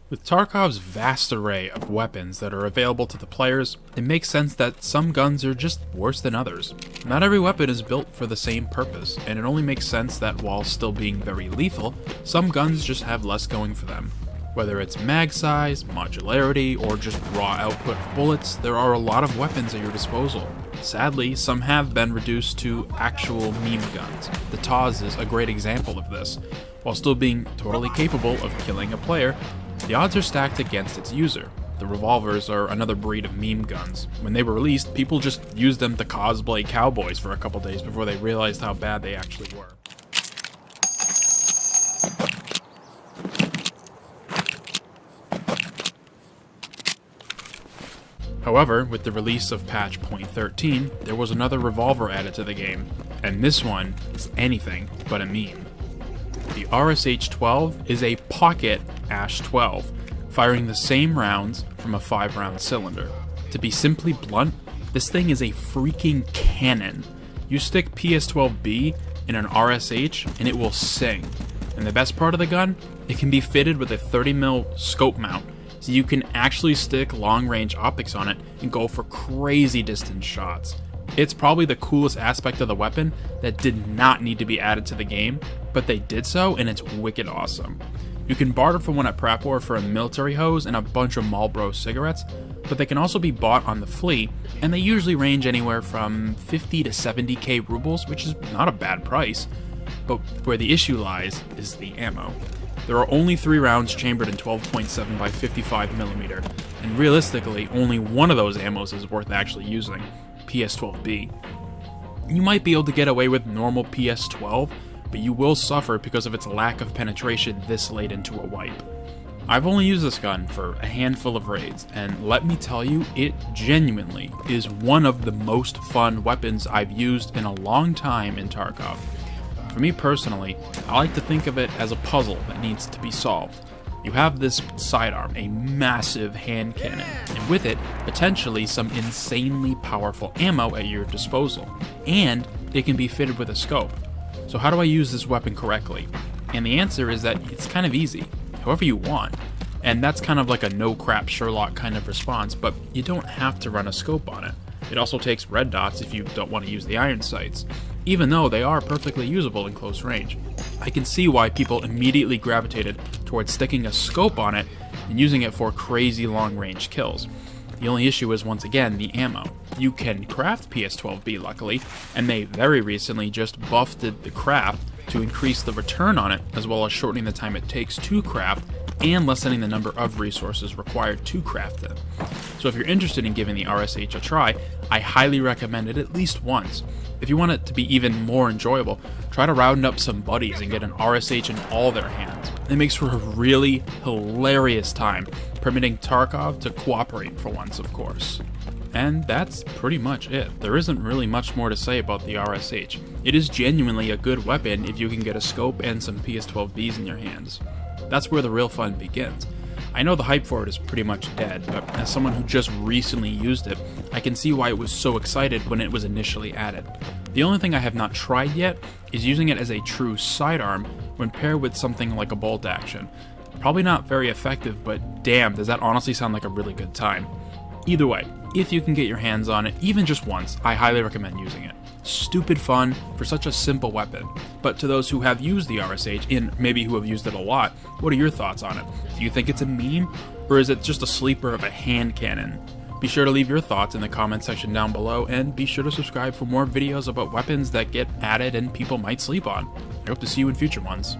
With Tarkov's vast array of weapons that are available to the players, it makes sense that some guns are just worse than others. Not every weapon is built for the same purpose, and it only makes sense that while still being very lethal, some guns just have less going for them. Whether it's mag size, modularity, or just raw output of bullets, there are a lot of weapons at your disposal. Sadly, some have been reduced to actual meme guns. The Taz is a great example of this. While still being totally capable of killing a player, the odds are stacked against its user. The revolvers are another breed of meme guns. When they were released, people just used them to cosplay cowboys for a couple days before they realized how bad they actually were. However, with the release of patch .13, there was another revolver added to the game, and this one is anything but a meme. The RSH-12 is a pocket ASH-12, firing the same rounds from a 5-round cylinder. To be simply blunt, this thing is a freaking cannon. You stick PS12B in an RSH and it will sing. And the best part of the gun? It can be fitted with a 30mm scope mount, so you can actually stick long-range optics on it and go for crazy distance shots. It's probably the coolest aspect of the weapon that did not need to be added to the game, but they did so, and it's wicked awesome. You can barter for one at Prep War for a military hose and a bunch of Marlboro cigarettes, but they can also be bought on the fleet, and they usually range anywhere from 50 to 70k rubles, which is not a bad price. But where the issue lies is the ammo. There are only 3 rounds chambered in 12.7 by 55mm, and realistically, only one of those ammos is worth actually using, PS12B. You might be able to get away with normal PS12, but you will suffer because of its lack of penetration this late into a wipe. I've only used this gun for a handful of raids, and let me tell you, it genuinely is one of the most fun weapons I've used in a long time in Tarkov. For me personally, I like to think of it as a puzzle that needs to be solved. You have this sidearm, a massive hand cannon, and with it, potentially some insanely powerful ammo at your disposal, and it can be fitted with a scope. So how do I use this weapon correctly? And the answer is that it's kind of easy, however you want. And that's kind of like a no crap Sherlock kind of response, but you don't have to run a scope on it. It also takes red dots if you don't want to use the iron sights, even though they are perfectly usable in close range. I can see why people immediately gravitated towards sticking a scope on it and using it for crazy long range kills. The only issue is, once again, the ammo. You can craft PS12B luckily, and they very recently just buffed the craft to increase the return on it, as well as shortening the time it takes to craft and lessening the number of resources required to craft it. So if you're interested in giving the RSH a try, I highly recommend it at least once. If you want it to be even more enjoyable, try to round up some buddies and get an RSH in all their hands. It makes for a really hilarious time, permitting Tarkov to cooperate for once, of course. And that's pretty much it. There isn't really much more to say about the RSH. It is genuinely a good weapon if you can get a scope and some PS12Bs in your hands. That's where the real fun begins. I know the hype for it is pretty much dead, but as someone who just recently used it, I can see why it was so excited when it was initially added. The only thing I have not tried yet is using it as a true sidearm when paired with something like a bolt action. Probably not very effective, but damn, does that honestly sound like a really good time. Either way, if you can get your hands on it, even just once, I highly recommend using it. Stupid fun for such a simple weapon. But to those who have used the RSH, and maybe who have used it a lot, what are your thoughts on it? Do you think it's a meme, or is it just a sleeper of a hand cannon? Be sure to leave your thoughts in the comment section down below, and be sure to subscribe for more videos about weapons that get added and people might sleep on. I hope to see you in future ones.